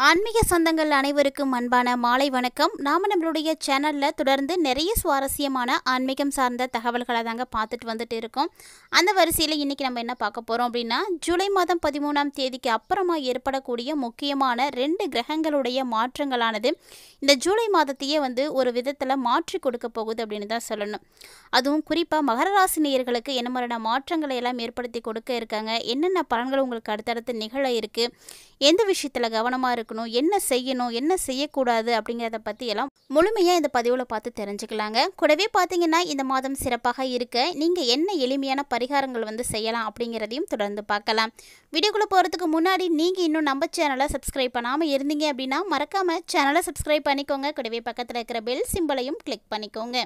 ஆன்மீக சொந்தங்கள் அனைவருக்கும் அன்பான மாலை வணக்கம். நாம் நம்மளுடைய சேனலில் தொடர்ந்து நிறைய சுவாரஸ்யமான ஆன்மீகம் சார்ந்த தகவல்களை தாங்க பார்த்துட்டு வந்துட்டு இருக்கோம். அந்த வரிசையில் இன்றைக்கி நம்ம என்ன பார்க்க போகிறோம் அப்படின்னா, ஜூலை மாதம் 13ஆம் தேதிக்கு அப்புறமா ஏற்படக்கூடிய முக்கியமான 2 கிரகங்களுடைய மாற்றங்களானது இந்த ஜூலை மாதத்தையே ஒரு விதத்தில் மாற்றி கொடுக்க போகுது அப்படின்னு தான் சொல்லணும். அதுவும் குறிப்பாக மகர ராசி நேயர்களுக்கு என்ன மாதிரியான மாற்றங்களை எல்லாம் ஏற்படுத்தி கொடுக்க இருக்காங்க, என்னென்ன பலன்கள் உங்களுக்கு அடுத்தடுத்து நிகழ இருக்குது, எந்த விஷயத்தில் கவனமாக இருக்கணும், என்ன செய்யணும், என்ன செய்யக்கூடாது அப்படிங்கிறத பற்றி எல்லாம் முழுமையாக இந்த பதிவில் பார்த்து தெரிஞ்சுக்கலாங்க. கூடவே பார்த்தீங்கன்னா இந்த மாதம் சிறப்பாக இருக்க நீங்கள் என்ன எளிமையான பரிகாரங்கள் செய்யலாம் அப்படிங்கிறதையும் தொடர்ந்து பார்க்கலாம். வீடியோக்குள்ளே போகிறதுக்கு முன்னாடி நீங்கள் இன்னும் நம்ம சேனலை சப்ஸ்கிரைப் பண்ணாமல் இருந்தீங்க அப்படின்னா மறக்காமல் சேனலை சப்ஸ்கிரைப் பண்ணிக்கோங்க. கூடவே பக்கத்தில் இருக்கிற பெல் சிம்பலையும் கிளிக் பண்ணிக்கோங்க.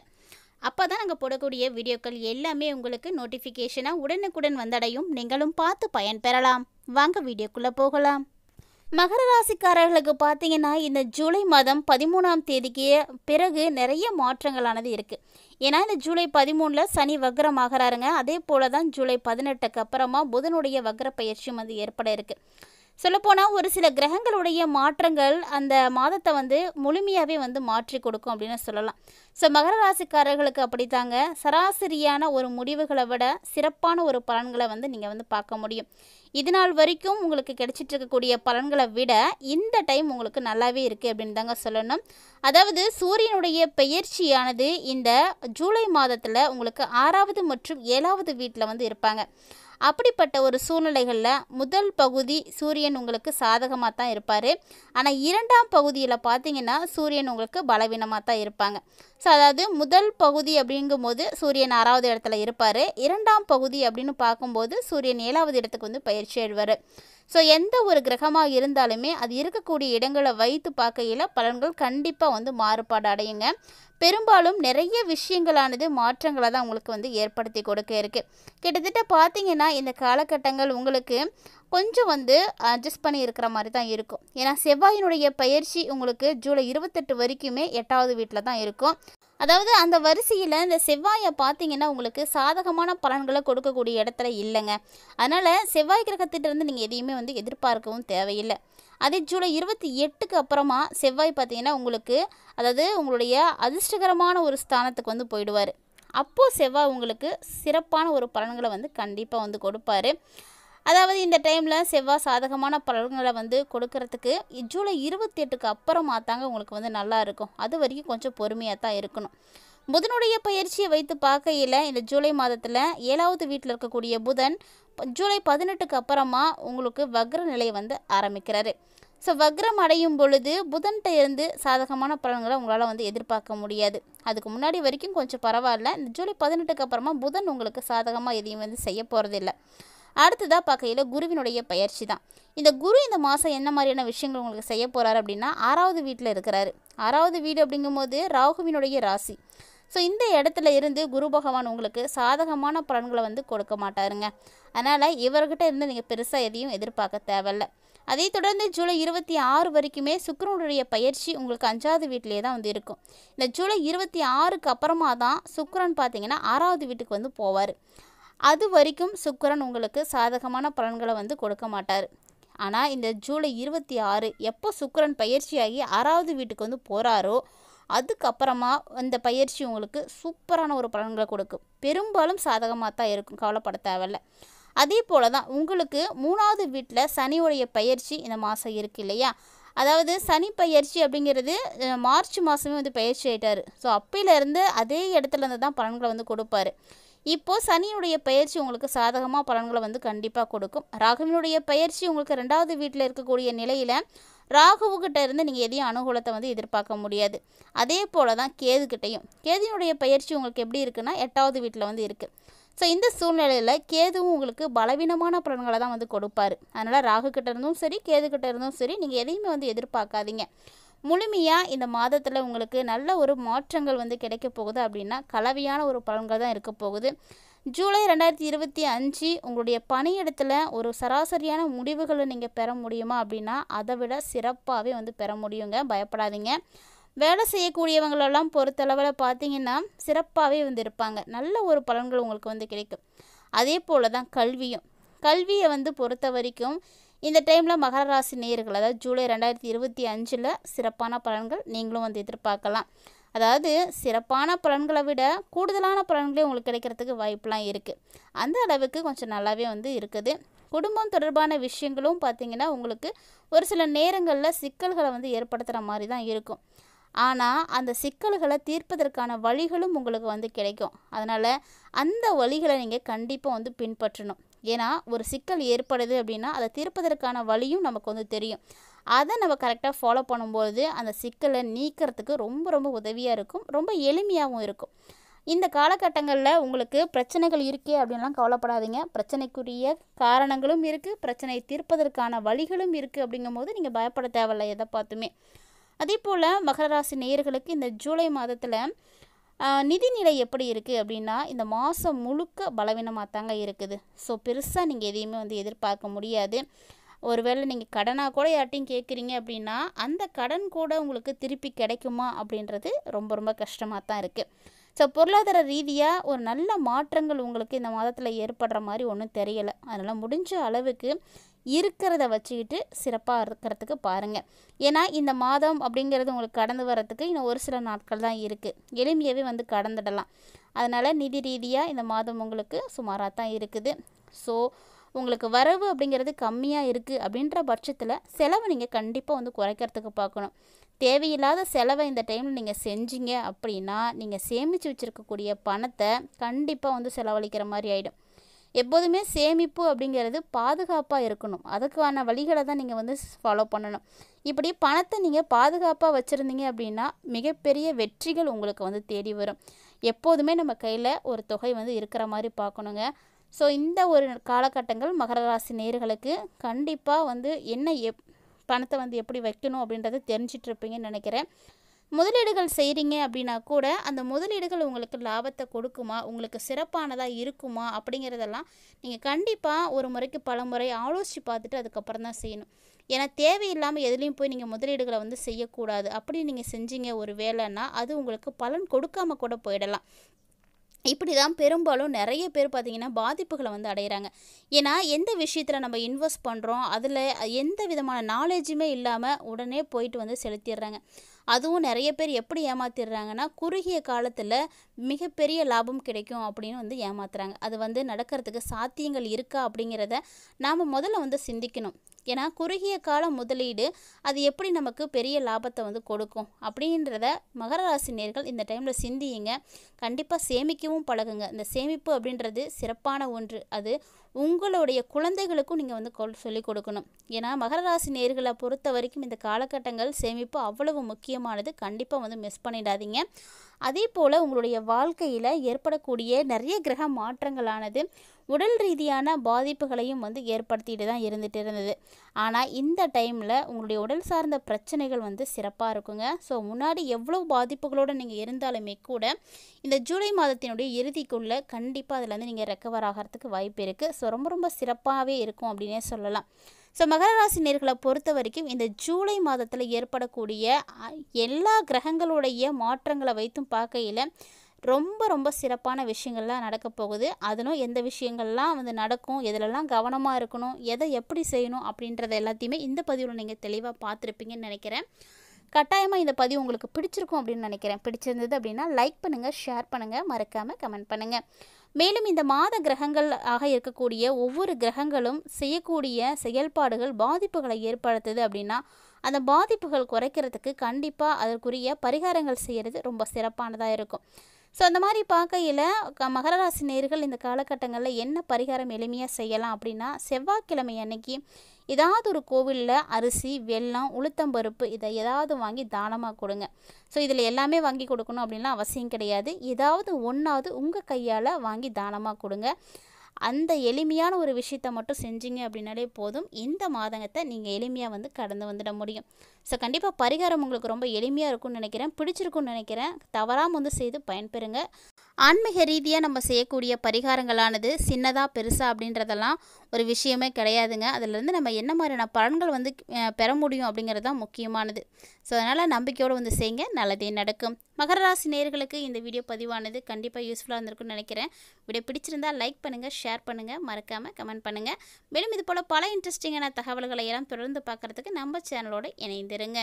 அப்போ தான் நாங்கள் போடக்கூடிய வீடியோக்கள் எல்லாமே உங்களுக்கு நோட்டிஃபிகேஷனாக உடனுக்குடன் வந்தடையும். நீங்களும் பார்த்து பயன்பெறலாம். வாங்க வீடியோக்குள்ளே போகலாம். மகர ராசிக்காரர்களுக்கு பார்த்தீங்கன்னா இந்த ஜூலை மாதம் 13ஆம் தேதிக்கு பிறகு நிறைய மாற்றங்களானது இருக்குது. ஏன்னா இந்த ஜூலை 13 சனி வக்ரம் ஆகிறாருங்க. அதே போல தான் ஜூலை 18க்கு அப்புறமா புதனுடைய வக்ர பயிற்சியும் ஏற்பட இருக்குது. சொல்லப்போனால் ஒரு சில கிரகங்களுடைய மாற்றங்கள் அந்த மாதத்தை முழுமையாகவே மாற்றி கொடுக்கும் அப்படின்னு சொல்லலாம். ஸோ மகர ராசிக்காரர்களுக்கு அப்படித்தாங்க, சராசரியான ஒரு முடிவுகளை விட சிறப்பான ஒரு பலன்களை நீங்கள் பார்க்க முடியும். இது நாள் வரைக்கும் உங்களுக்கு கிடைச்சிட்டு இருக்கக்கூடிய பலன்களை விட இந்த டைம் உங்களுக்கு நல்லாவே இருக்குது அப்படின்னு தாங்க சொல்லணும். அதாவது சூரியனுடைய பெயர்ச்சியானது இந்த ஜூலை மாதத்தில் உங்களுக்கு 6வது மற்றும் 7வது வீட்டில் இருப்பாங்க. அப்படிப்பட்ட ஒரு சூழ்நிலைகளில் முதல் பகுதி சூரியன் உங்களுக்கு சாதகமாக தான் இருப்பார். ஆனால் 2ஆம் பகுதியில் பார்த்தீங்கன்னா சூரியன் உங்களுக்கு பலவீனமாக தான் இருப்பாங்க. ஸோ அதாவது முதல் பகுதி அப்படிங்கும்போது சூரியன் 6வது இடத்துல இருப்பார். 2ஆம் பகுதி அப்படின்னு பார்க்கும்போது சூரியன் 7வது இடத்துக்கு பயிற்சி ஆடுவார். ஸோ எந்த ஒரு கிரகமாக இருந்தாலுமே அது இருக்கக்கூடிய இடங்களை வைத்து பார்க்கையில் பலன்கள் கண்டிப்பாக மாறுபாடு அடையுங்க. பெரும்பாலும் நிறைய விஷயங்களானது மாற்றங்களை தான் உங்களுக்கு ஏற்படுத்தி கொடுக்க இருக்குது. கிட்டத்தட்ட பார்த்தீங்கன்னா இந்த காலகட்டங்கள் உங்களுக்கு கொஞ்சம் அட்ஜஸ்ட் பண்ணி இருக்கிற மாதிரி தான் இருக்கும். ஏன்னா செவ்வாயினுடைய பயிற்சி உங்களுக்கு ஜூலை 28 வரைக்குமே 8வது வீட்டில் தான் இருக்கும். அதாவது அந்த வரிசையில் இந்த செவ்வாயை பார்த்தீங்கன்னா உங்களுக்கு சாதகமான பலன்களை கொடுக்கக்கூடிய இடத்துல இல்லைங்க. அதனால் செவ்வாய் கிரகத்திட்டிருந்து நீங்கள் எதையுமே எதிர்பார்க்கவும் தேவையில்லை. அதே ஜூலை 28க்கு அப்புறமா செவ்வாய் பார்த்தீங்கன்னா உங்களுக்கு அதாவது உங்களுடைய அதிர்ஷ்டகரமான ஒரு ஸ்தானத்துக்கு போயிடுவார். அப்போது செவ்வாய் உங்களுக்கு சிறப்பான ஒரு பலன்களை கண்டிப்பாக கொடுப்பார். அதாவது இந்த டைமில் செவ்வாய் சாதகமான பலன்களை கொடுக்கறதுக்கு ஜூலை 28க்கு அப்புறமா தாங்க உங்களுக்கு நல்லா இருக்கும். அது வரைக்கும் கொஞ்சம் பொறுமையாக தான் இருக்கணும். புதனுடைய பயிற்சியை வைத்து பார்க்கையில் இந்த ஜூலை மாதத்தில் 7வது வீட்டில் இருக்கக்கூடிய புதன் ஜூலை 18க்கு அப்புறமா உங்களுக்கு வக்ர நிலையை ஆரம்பிக்கிறாரு. ஸோ வக்ரம் அடையும் பொழுது புதன்கிட்ட இருந்து சாதகமான பலன்களை உங்களால் எதிர்பார்க்க முடியாது. அதுக்கு முன்னாடி வரைக்கும் கொஞ்சம் பரவாயில்ல. இந்த ஜூலை 18க்கு அப்புறமா புதன் உங்களுக்கு சாதகமாக எதையும் செய்ய போகிறதில்ல. அடுத்ததாக பார்க்கையில் குருவினுடைய பயிற்சி தான். இந்த குரு இந்த மாதம் என்ன மாதிரியான விஷயங்கள் உங்களுக்கு செய்ய போகிறாரு அப்படின்னா 6வது வீட்டில் இருக்கிறாரு. 6வது வீடு அப்படிங்கும்போது ராகுவினுடைய ராசி. ஸோ இந்த இடத்துல இருந்து குரு பகவான் உங்களுக்கு சாதகமான பலன்களை கொடுக்க மாட்டாருங்க. அதனால் இவர்கிட்ட இருந்து நீங்கள் பெருசாக எதையும் எதிர்பார்க்க தேவையில்லை. அதை தொடர்ந்து ஜூலை 26 வரைக்குமே சுக்கிரனுடைய பயிற்சி உங்களுக்கு 5வது வீட்டிலே தான் இருக்கும். இந்த ஜூலை 26க்கு அப்புறமா தான் சுக்கிரன் பார்த்தீங்கன்னா 6வது வீட்டுக்கு போவார். அது வரைக்கும் சுக்கிரன் உங்களுக்கு சாதகமான பலன்களை கொடுக்க மாட்டார். ஆனால் இந்த ஜூலை 26 எப்போ சுக்கிரன் பயிற்சியாகி 6வது வீட்டுக்கு போகிறாரோ அதுக்கப்புறமா இந்த பயிற்சி உங்களுக்கு சூப்பரான ஒரு பலன்களை கொடுக்கும். பெரும்பாலும் சாதகமாக தான் இருக்கும், கவலைப்பட தேவையில்லை. அதே போல் தான் உங்களுக்கு 3வது வீட்டில் சனியுடைய பயிற்சி இந்த மாதம் இருக்குது இல்லையா. அதாவது சனி பயிற்சி அப்படிங்கிறது மார்ச் மாதமே பயிற்சி ஆகிட்டார். ஸோ அப்பையிலேருந்து அதே இடத்துல இருந்து தான் பலன்களை கொடுப்பார். இப்போது சனியுடைய பயிற்சி உங்களுக்கு சாதகமாக பலன்களை கண்டிப்பாக கொடுக்கும். ராகுவினுடைய பயிற்சி உங்களுக்கு 2வது வீட்டில் இருக்கக்கூடிய நிலையில் ராகுவுக்கிட்ட இருந்து நீங்கள் எதையும் அனுகூலத்தை எதிர்பார்க்க முடியாது. அதே போல் தான் கேதுக்கிட்டையும் கேதுனுடைய பயிற்சி உங்களுக்கு எப்படி இருக்குன்னா 8வது வீட்டில் இருக்குது. ஸோ இந்த சூழ்நிலையில் கேதுவும் உங்களுக்கு பலவீனமான பலன்களை தான் கொடுப்பார். அதனால் ராகுக்கிட்ட இருந்தும் சரி கேதுக்கிட்ட இருந்தும் சரி நீங்கள் எதையுமே எதிர்பார்க்காதீங்க. முழுமையாக இந்த மாதத்தில் உங்களுக்கு நல்ல ஒரு மாற்றங்கள் கிடைக்க போகுது அப்படின்னா கலவையான ஒரு பலன்கள் தான் இருக்க போகுது. ஜூலை 2025 உங்களுடைய பணியிடத்தில் ஒரு சராசரியான முடிவுகளை நீங்கள் பெற முடியுமா அப்படின்னா அதை விட சிறப்பாகவே பெற முடியுங்க. பயப்படாதீங்க. வேலை செய்யக்கூடியவங்களெல்லாம் பொறுத்தளவில் பார்த்தீங்கன்னா சிறப்பாகவே இருப்பாங்க. நல்ல ஒரு பலன்கள் உங்களுக்கு கிடைக்கும். அதே போல் தான் கல்வியை பொறுத்த வரைக்கும் இந்த டைமில் மகர ராசி நேயர்கள், அதாவது ஜூலை 2025 சிறப்பான பலன்கள் நீங்களும் வந்து எதிர்பார்க்கலாம். அதாவது சிறப்பான பலன்களை விட கூடுதலான பலன்களே உங்களுக்கு கிடைக்கிறதுக்கு வாய்ப்பெலாம் இருக்குது. அந்த அளவுக்கு கொஞ்சம் நல்லாவே வந்து இருக்குது. குடும்பம் தொடர்பான விஷயங்களும் பார்த்திங்கன்னா உங்களுக்கு ஒரு சில நேரங்களில் சிக்கல்களை வந்து ஏற்படுத்துகிற மாதிரி தான் இருக்கும். ஆனால் அந்த சிக்கல்களை தீர்ப்பதற்கான வழிகளும் உங்களுக்கு வந்து கிடைக்கும். அதனால் அந்த வழிகளை நீங்கள் கண்டிப்பாக வந்து பின்பற்றணும். ஏன்னா ஒரு சிக்கல் ஏற்படுது அப்படின்னா அதை தீர்ப்பதற்கான வழியும் நமக்கு வந்து தெரியும். அதை நம்ம கரெக்டாக ஃபாலோ பண்ணும்போது அந்த சிக்கலை நீக்கிறதுக்கு ரொம்ப ரொம்ப உதவியாக இருக்கும், ரொம்ப எளிமையாகவும் இருக்கும். இந்த காலகட்டங்களில் உங்களுக்கு பிரச்சனைகள் இருக்கே அப்படின்லாம் கவலைப்படாதீங்க. பிரச்சனைக்குரிய காரணங்களும் இருக்குது, பிரச்சனையை தீர்ப்பதற்கான வழிகளும் இருக்குது. அப்படிங்கும்போது நீங்கள் பயப்பட தேவையில்லை எதை பார்த்துமே. அதே போல் மகர ராசி நேயர்களுக்கு இந்த ஜூலை மாதத்தில் நிதிநிலை எப்படி இருக்குது அப்படின்னா, இந்த மாதம் முழுக்க பலவீனமாக தாங்க இருக்குது. ஸோ பெருசாக நீங்கள் எதையுமே வந்து எதிர்பார்க்க முடியாது. ஒருவேளை நீங்கள் கடனாக கூட யார்ட்டையும் கேட்குறீங்க அப்படின்னா அந்த கடன் கூட உங்களுக்கு திருப்பி கிடைக்குமா அப்படின்றது ரொம்ப ரொம்ப கஷ்டமாக தான் இருக்குது. ஸோ பொருளாதார ரீதியாக ஒரு நல்ல மாற்றங்கள் உங்களுக்கு இந்த மாதத்தில் ஏற்படுற மாதிரி ஒன்றும் தெரியலை. அதனால் முடிஞ்ச அளவுக்கு இருக்கிறத வச்சுக்கிட்டு சிறப்பாக இருக்கிறதுக்கு பாருங்கள். ஏன்னா இந்த மாதம் அப்படிங்கிறது உங்களுக்கு கடந்து வர்றதுக்கு இன்னும் ஒரு சில நாட்கள் தான் இருக்குது. எளிமையாகவே வந்து கடந்துடலாம். அதனால் நிதி ரீதியாக இந்த மாதம் உங்களுக்கு சுமாராக தான் இருக்குது. ஸோ உங்களுக்கு வரவு அப்படிங்கிறது கம்மியாக இருக்குது அப்படின்ற பட்சத்தில் செலவை நீங்கள் கண்டிப்பாக வந்து குறைக்கிறதுக்கு பார்க்கணும். தேவையில்லாத செலவை இந்த டைமில் நீங்கள் செஞ்சீங்க அப்படின்னா நீங்கள் சேமித்து வச்சுருக்கக்கூடிய பணத்தை கண்டிப்பாக வந்து செலவழிக்கிற மாதிரி ஆகிடும். எப்போதுமே சேமிப்பு அப்படிங்கிறது பாதுகாப்பாக இருக்கணும். அதுக்கான வழிகளை தான் நீங்கள் வந்து ஃபாலோ பண்ணணும். இப்படி பணத்தை நீங்கள் பாதுகாப்பாக வச்சுருந்தீங்க அப்படின்னா மிகப்பெரிய வெற்றிகள் உங்களுக்கு வந்து தேடி வரும். எப்போதுமே நம்ம கையில் ஒரு தொகை வந்து இருக்கிற மாதிரி பார்க்கணுங்க. ஸோ இந்த ஒரு காலகட்டங்கள் மகர ராசி நேயர்களுக்கு கண்டிப்பாக வந்து பணத்தை வந்து எப்படி வைக்கணும் அப்படின்றத தெரிஞ்சிட்ருப்பீங்கன்னு நினைக்கிறேன். முதலீடுகள் செய்கிறீங்க அப்படின்னா கூட அந்த முதலீடுகள் உங்களுக்கு லாபத்தை கொடுக்குமா, உங்களுக்கு சிறப்பானதாக இருக்குமா அப்படிங்கிறதெல்லாம் நீங்கள் கண்டிப்பாக ஒரு முறைக்கு பல முறை ஆலோசித்து பார்த்துட்டு அதுக்கப்புறம் தான் செய்யணும். ஏன்னா தேவையில்லாமல் எதுலேயும் போய் நீங்கள் முதலீடுகளை வந்து செய்யக்கூடாது. அப்படி நீங்கள் செஞ்சீங்க ஒரு வேலைன்னா அது உங்களுக்கு பலன் கொடுக்காம கூட போயிடலாம். இப்படி தான் பெரும்பாலும் நிறைய பேர் பார்த்திங்கன்னா பாதிப்புகளை வந்து அடைகிறாங்க. ஏன்னா எந்த விஷயத்தில் நம்ம இன்வெஸ்ட் பண்ணுறோம் அதில் எந்த விதமான நாலேஜுமே இல்லாமல் உடனே போயிட்டு வந்து செலுத்திடுறாங்க. அதுவும் நிறைய பேர் எப்படி ஏமாத்திடுறாங்கன்னா குறுகிய காலத்தில் மிகப்பெரிய லாபம் கிடைக்கும் அப்படின்னு வந்து ஏமாத்துறாங்க. அது வந்து நடக்கிறதுக்கு சாத்தியங்கள் இருக்கா அப்படிங்கிறத நாம் முதல்ல வந்து சிந்திக்கணும். ஏன்னா குறுகிய கால முதலீடு அது எப்படி நமக்கு பெரிய லாபத்தை வந்து கொடுக்கும் அப்படின்றத மகர ராசி நேயர்கள் இந்த டைமில் சிந்தியுங்க. கண்டிப்பாக சேமிக்கவும் பழகுங்க. இந்த சேமிப்பு அப்படின்றது சிறப்பான ஒன்று. அது உங்களுடைய குழந்தைகளுக்கும் நீங்கள் வந்து சொல்லிக் கொடுக்கணும். ஏன்னா மகர ராசி நேயர்களை பொறுத்த வரைக்கும் இந்த காலகட்டங்கள் சேமிப்பு அவ்வளவு முக்கியமானது. கண்டிப்பாக வந்து மிஸ் பண்ணிடாதீங்க. அதே போல் உங்களுடைய வாழ்க்கையில் ஏற்படக்கூடிய நிறைய கிரக மாற்றங்களானது உடல் ரீதியான பாதிப்புகளையும் வந்து ஏற்படுத்திட்டு தான் இருந்தது. ஆனால் இந்த டைமில் உங்களுடைய உடல் சார்ந்த பிரச்சனைகள் வந்து சிறப்பாக இருக்குங்க. ஸோ முன்னாடி எவ்வளோ பாதிப்புகளோடு நீங்கள் இருந்தாலுமே கூட இந்த ஜூலை மாதத்தினுடைய இறுதிக்குள்ளே கண்டிப்பாக அதில் வந்து நீங்கள் ரெக்கவர் ஆகிறதுக்கு வாய்ப்பு இருக்குது. ஸோ ரொம்ப ரொம்ப சிறப்பாகவே இருக்கும் அப்படின்னே சொல்லலாம். ஸோ மகர ராசி நேயர்களை பொறுத்த வரைக்கும் இந்த ஜூலை மாதத்தில் ஏற்படக்கூடிய எல்லா கிரகங்களுடைய மாற்றங்களை வைத்தும் பார்க்கையில் ரொம்ப ரொம்ப சிறப்பான விஷயங்கள்லாம் நடக்க போகுது. அதிலும் எந்த விஷயங்கள்லாம் வந்து நடக்கும், எதிலெல்லாம் கவனமாக இருக்கணும், எதை எப்படி செய்யணும் அப்படின்றத எல்லாத்தையுமே இந்த பதிவில் நீங்கள் தெளிவாக பார்த்துருப்பீங்கன்னு நினைக்கிறேன். கட்டாயமாக இந்த பதிவு உங்களுக்கு பிடிச்சிருக்கும் அப்படின்னு நினைக்கிறேன். பிடிச்சிருந்தது அப்படின்னா லைக் பண்ணுங்கள், ஷேர் பண்ணுங்கள், மறக்காமல் கமெண்ட் பண்ணுங்கள். மேலும் இந்த மாத கிரகங்கள் ஆக இருக்கக்கூடிய ஒவ்வொரு கிரகங்களும் செய்யக்கூடிய செயல்பாடுகள் பாதிப்புகளை ஏற்படுத்துது அப்படின்னா அந்த பாதிப்புகள் குறைக்கிறதுக்கு கண்டிப்பாக அதற்குரிய பரிகாரங்கள் செய்கிறது ரொம்ப சிறப்பானதாக இருக்கும். ஸோ அந்த மாதிரி பார்க்கையில் மகர ராசி நேயர்கள் இந்த காலகட்டங்களில் என்ன பரிகாரம் எளிமையாக செய்யலாம் அப்படின்னா செவ்வாய்க்கிழமை அன்னைக்கு ஏதாவது ஒரு கோவிலில் அரிசி, வெல்லம், உளுத்தம்பருப்பு இதை ஏதாவது வாங்கி தானமாக கொடுங்க. ஸோ இதில் எல்லாமே வாங்கி கொடுக்கணும் அப்படின்லாம் அவசியம் கிடையாது. ஏதாவது ஒன்றாவது உங்கள் கையால் வாங்கி தானமாக கொடுங்க. அந்த எளிமையான ஒரு விஷயத்தை மட்டும் செஞ்சீங்க அப்படின்னாலே போதும். இந்த மாதங்கத்தை நீங்கள் எளிமையாக வந்து கடந்து வந்துட முடியும். ஸோ கண்டிப்பாக பரிகாரம் உங்களுக்கு ரொம்ப எளிமையாக இருக்கும்னு நினைக்கிறேன், பிடிச்சிருக்குன்னு நினைக்கிறேன். தவறாமல் வந்து செய்து பயன்பெறுங்க. ஆன்மீக ரீதியாக நம்ம செய்யக்கூடிய பரிகாரங்களானது சின்னதாக பெருசாக அப்படின்றதெல்லாம் ஒரு விஷயமே கிடையாதுங்க. அதிலேருந்து நம்ம என்ன மாதிரியான பலன்கள் வந்து பெற முடியும் அப்படிங்கிறது தான் முக்கியமானது. ஸோ அதனால் நம்பிக்கையோடு வந்து செய்யுங்க, நல்லதே நடக்கும். மகர ராசி நேயர்களுக்கு இந்த வீடியோ பதிவானது கண்டிப்பாக யூஸ்ஃபுல்லாக இருந்திருக்குன்னு நினைக்கிறேன். வீடியோ பிடிச்சிருந்தால் லைக் பண்ணுங்கள், ஷேர் ஷேர் பண்ணுங்கள், மறக்காமல் கமெண்ட் பண்ணுங்கள். மேலும் இது போல் பல இன்ட்ரெஸ்டிங்கான தகவல்களை எல்லாம் தொடர்ந்து பார்க்குறதுக்கு நம்ம சேனலோடு இணைந்திருங்க.